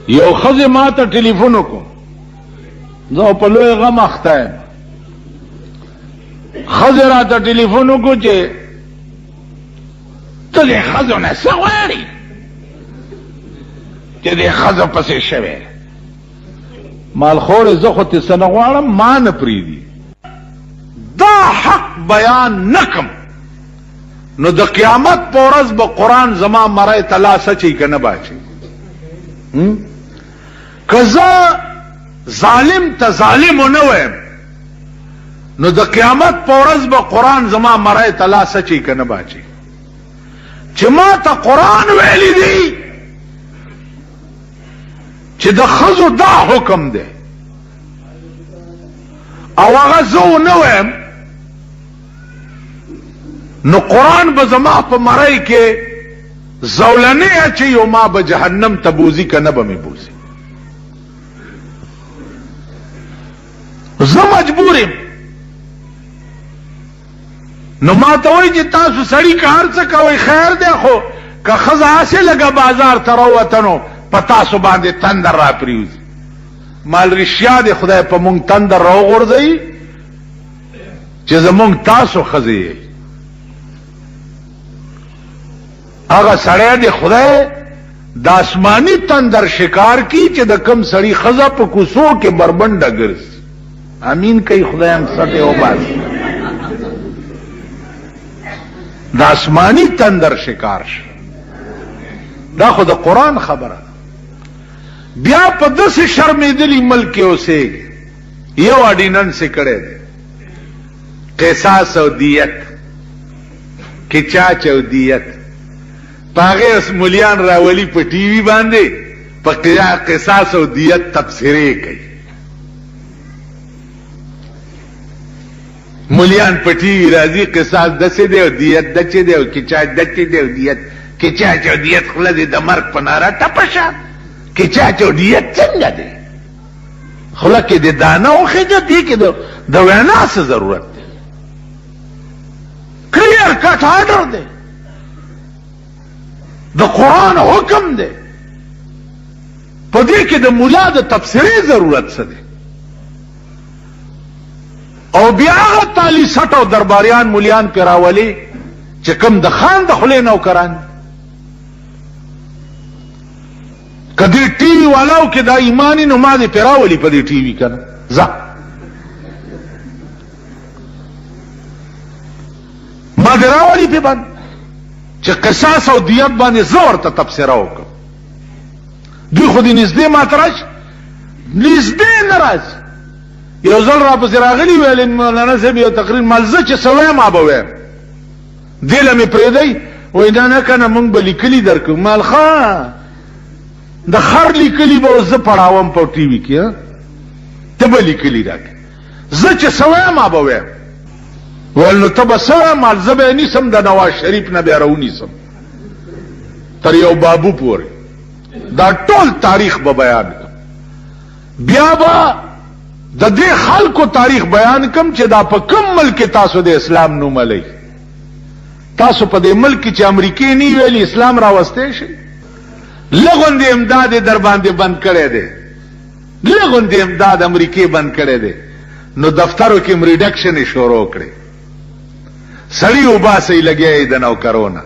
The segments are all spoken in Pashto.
یو ښځې ما ته ټلیفون وکړو، زه په لوی غم اخته یم. ښځې راته ټلیفون وکړو چې ته دې ښځو نه څه غواړې چې دې ښځو پسې شوې؟ مالخوړې زه خو تې څه نه غواړم، ما نه پرېږدي. دا حق بیان نه کم نو د قیامت په ورځ به قرآن زما مری ته لاس اچوي که نه به اچوي؟ که زه ظالم ته ظالم ونه ویم نو د قیامت په ورځ به قرآن زما مری ته لاس اچوي که نه به اچوي؟ چې ما ته قرآن ویلی دی چې د ښځو دا حکم دی او هغه زه ونه ویم نو قرآن به زما په مری کې زولنې اچوي او ما به جهنم ته بوزي که نه به مې بوزي. زه مجبور یم. نو ما ته وایي چې تاسو سړي که هر څه کوئ خیر دی، خو که ښځه هسې لږه بازار ته راووته نو په تاسو باندې تندر را پرېوځي. مال رښتیا دی خدای په مونږ تندر راوغورځوي چې زمونږ تاسو ښځې یې. هغه سړی دی خدای د آسماني تندر شکار کی چې د کم سړي ښځه په کوڅو کې بربنډه ګرځي. امین کوي خدای هم سټې وباسي. د آسماني تندر شکار شي. دا خو د قرآن خبره. بیا په داسې شرمېدلي ملک کې اوسېږي. یو اډیننس یې کړی دی قصاص او دیت، کچاچ او دیت. په هغې اوس ملیان راولي په ټي وي باندې په قصاص او دیت تبصرې کوي. ملیان په ټي وي راځي قصاص دسې دی او دیت دچې دی او کچاچ دچې دی او دیت کچاچ او دیت خوله دې د مرګ په ناره ټپه شه. کچاچ او دیت څنګه دی؟ خوله کې د دانه وخېږه، دې کې د وینا څه ضرورت دی؟ کلیر کټ آرډر دی، د قرآن حکم دی. په دې کې د ملا د تبصرې ضرورت څه دی؟ او بیا هغه تالی سټ او درباریان ملیان پې راولي چې کوم د خان د خولې نوکران. که دې ټي وي والاو کې دا ایمانی نو ما دې پې راولي په دې ټي وي که نه ځه ما دې راولي پې باندې چې قصاص او دیت باندې زه ورته تبصره وکړم. دوی خو دې نږدې ماته راشي، نږدې نه راځي. یو ځل را پسې راغلي ویل مولانا صاحب یو تقریر مال زه چې څه وایم ما به وایم، دې له مې پرېږدئ. وایي دا نه که نه مونږ به لیکلي درکړو. مال ښه د خر لیکلي به زه پړاوم په ټي وي کې، ته به لیکلي راکړې. زه چې څه وایم ما به وایم. ویل نو ته به څه مال زه به یې نیسم د نواز شریف نه بیا راونیسم تر یو بابو پورې. دا ټول تاریخ به بیان کړم. بیا به د دې خلکو تاریخ بیان کم چې دا په کوم ملک تاسو د اسلام نوم لئ. تاسو په دې ملک چې امریکې نه ویلي اسلام راوستی شي. لغوندې امداد یې در باندې بند کړی دی، لغوندې امداد امریکې بند کړی دی. نو دفترو کې م ریډکشن یې شروع کړی، سړي وباسئ لګیا یې د نوکرونه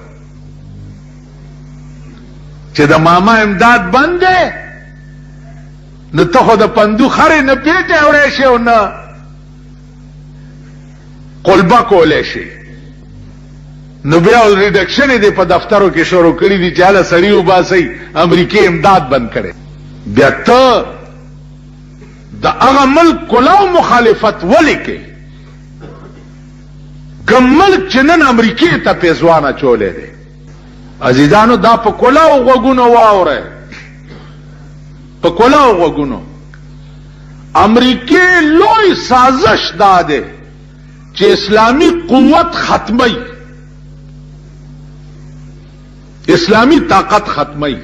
چې د ماما امداد بند دی. نو ته خو د پندو خرې نه پیټې وړی شي او نه قلبه کولی شي. نو بیا ریډکشن یې په دفترو کې شروع کړي دي چې هله سړي وباسئ امریکې امداد بند کړی. بیا ته د هغه ملک کلاو مخالفت ولې کوي؟ کوم ملک چې نن امریکې ته پیزوان اچولی دی. عزیزانو دا په کلاو غوږونو واورئ، په کلاو غوږونو. امریکې لوی سازش دا دی چې اسلامي قوت ختمی، اسلامي طاقت ختمی.